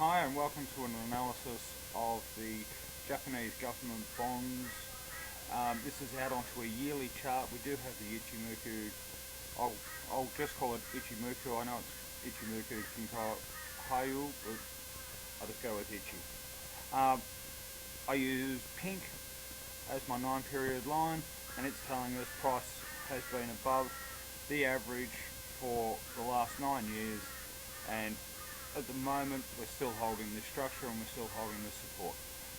Hi and welcome to an analysis of the Japanese government bonds. This is out onto a yearly chart. We do have the ichimoku. I'll just call it ichimoku. I know it's ichimoku Kinko Hayu, but I'll just go with ichi. Um, I use pink as my 9 period line, and it's telling us price has been above the average for the last 9 years, and at the moment we're still holding this structure and we're still holding the support.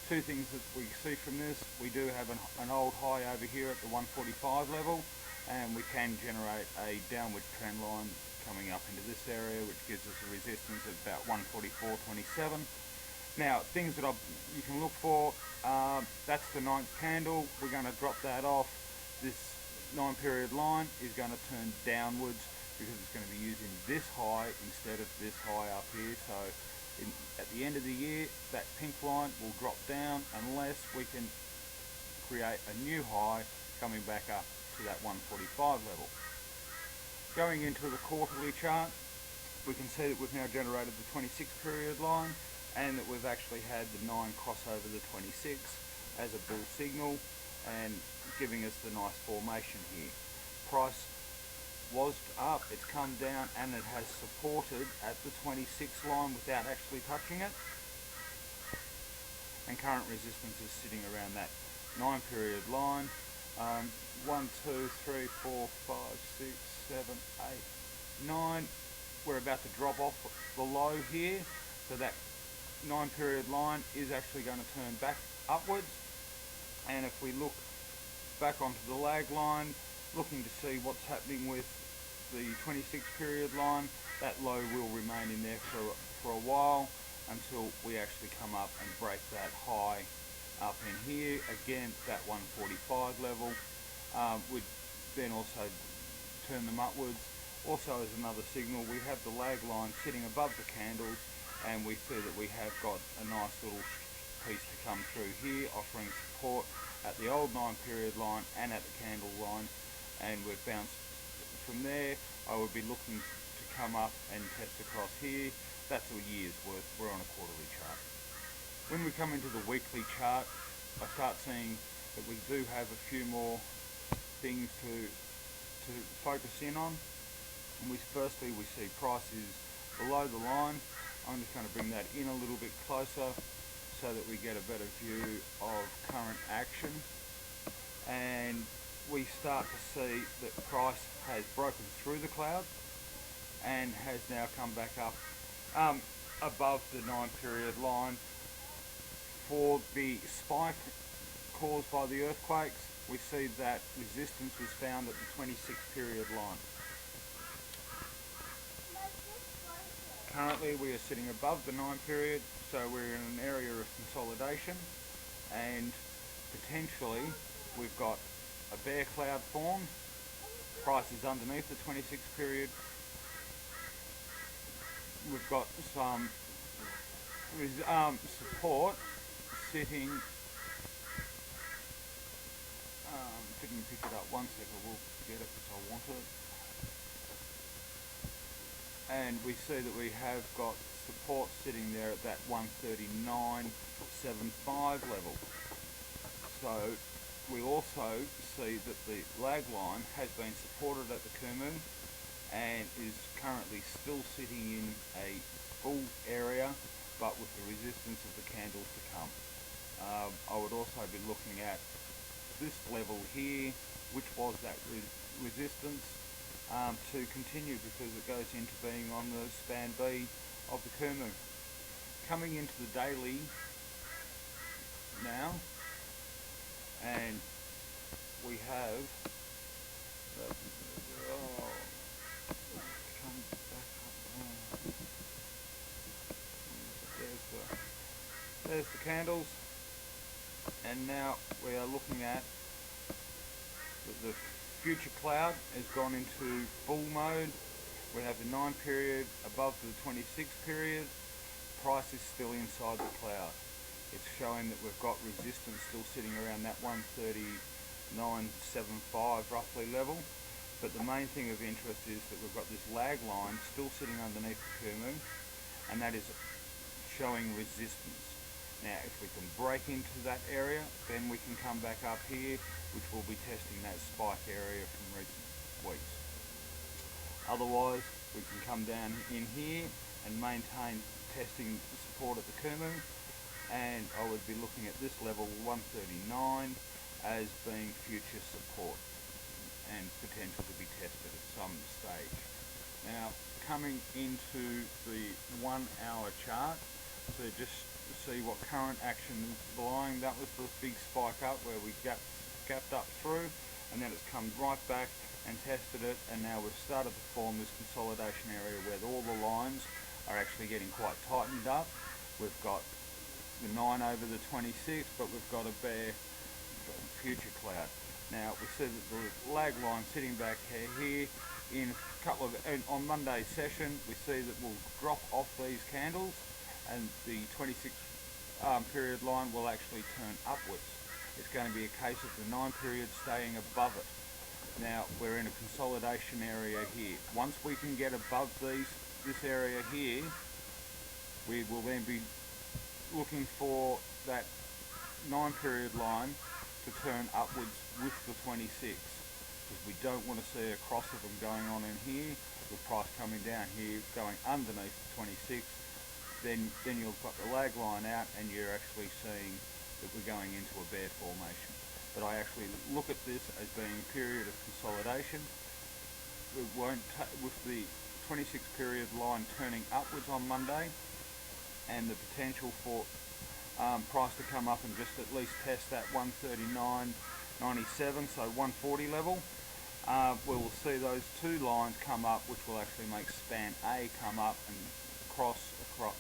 Two things that we see from this: we do have an old high over here at the 145 level, and we can generate a downward trend line coming up into this area, which gives us a resistance of about 144.27. Now, things that you can look for, that's the ninth candle. We're going to drop that off. This 9 period line is going to turn downwards because it's going to be using this high instead of this high up here. So at the end of the year, that pink line will drop down unless we can create a new high coming back up to that 145 level. Going into the quarterly chart, we can see that we've now generated the 26 period line, and that we've actually had the 9 cross over the 26 as a bull signal and giving us the nice formation here. Price was up, it's come down, and it has supported at the 26 line without actually touching it, and current resistance is sitting around that 9 period line. 1, 2, 3, 4, 5, 6, 7, 8, 9. We're about to drop off the low here, so that 9 period line is actually going to turn back upwards. And if we look back onto the lag line, looking to see what's happening with the 26 period line, that low will remain in there for a while until we actually come up and break that high up in here. Again, that 145 level would then also turn them upwards. Also, as another signal, we have the lag line sitting above the candles, and we see that we have got a nice little piece to come through here, offering support at the old 9 period line and at the candle line, and we've bounced from there. I would be looking to come up and test across here. That's a year's worth. We're on a quarterly chart. When we come into the weekly chart, I start seeing that we do have a few more things to focus in on. And firstly, we see prices below the line. I'm just going to bring that in a little bit closer so that we get a better view of current action. And we start to see that price has broken through the cloud and has now come back up above the 9 period line. For the spike caused by the earthquakes, we see that resistance was found at the 26 period line. Currently we are sitting above the 9 period, so we're in an area of consolidation, and potentially we've got a bear cloud form. Price is underneath the 26 period. We've got some support sitting. Didn't pick it up. 1 second, we'll get it because I want it. And we see that we have got support sitting there at that 139.75 level. So we also see that the lag line has been supported at the Kumu and is currently still sitting in a bull area, but with the resistance of the candles to come. I would also be looking at this level here, which was that resistance, to continue, because it goes into being on the span B of the Kumu. Coming into the daily now, and we have there's the candles, and now we are looking at the future cloud has gone into bull mode. We have the 9 period above the 26 period. Price is still inside the cloud. It's showing that we've got resistance still sitting around that 139.75 roughly level. But the main thing of interest is that we've got this lag line still sitting underneath the Kumu, and that is showing resistance. Now if we can break into that area, then we can come back up here, which will be testing that spike area from recent weeks. Otherwise, we can come down in here and maintain testing the support at the Kumu, and I would be looking at this level 139 as being future support and potential to be tested at some stage. Now coming into the 1 hour chart, so just to see what current action is lying, that was the big spike up where we gapped up through, and then it's come right back and tested it, and now we've started to form this consolidation area where all the lines are actually getting quite tightened up. We've got the 9 over the 26, but we've got a bare future cloud. Now we see that the lag line sitting back here in a couple of, on Monday's session, we see that we'll drop off these candles and the 26 period line will actually turn upwards. It's going to be a case of the 9 period staying above it. Now we're in a consolidation area here. Once we can get above this area here, we will then be looking for that 9 period line to turn upwards with the 26, because we don't want to see a cross of them going on in here, with price coming down here, going underneath the 26, then you've got the lag line out and you're actually seeing that we're going into a bear formation. But I actually look at this as being a period of consolidation. We won't with the 26 period line turning upwards on Monday, and the potential for price to come up and just at least test that 139.97, so 140 level. We will see those two lines come up, which will actually make span A come up and cross across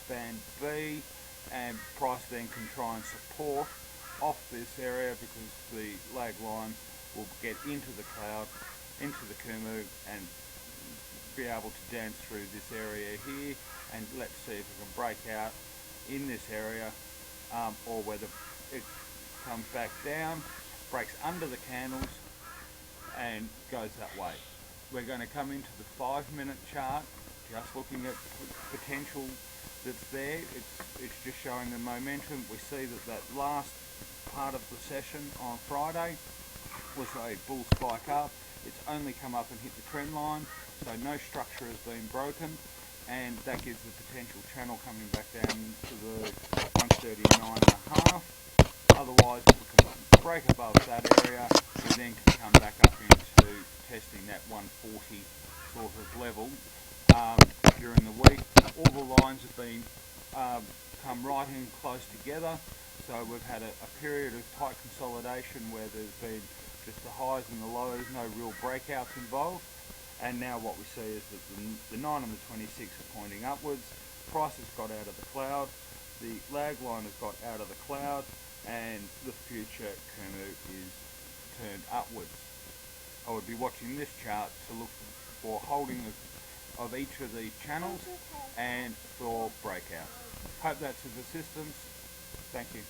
span B, and price then can try and support off this area, because the lag line will get into the cloud, into the Kumu, and be able to dance through this area here, and let's see if we can break out in this area, or whether it comes back down, breaks under the candles and goes that way. We're going to come into the 5-minute chart, just looking at potential that's there. It's just showing the momentum. We see that last part of the session on Friday was a bull spike up. It's only come up and hit the trend line, so no structure has been broken, and that gives the potential channel coming back down to the 139.5. Otherwise, if we can break above that area, we then can come back up into testing that 140 sort of level during the week. All the lines have been come right in close together, so we've had a period of tight consolidation where there's been just the highs and the lows, no real breakouts involved. And now what we see is that the 9 and the 26 are pointing upwards. Price has got out of the cloud, the lag line has got out of the cloud, and the future Kumu is turned upwards. I would be watching this chart to look for holding of each of these channels and for breakouts. Hope that's of assistance. Thank you.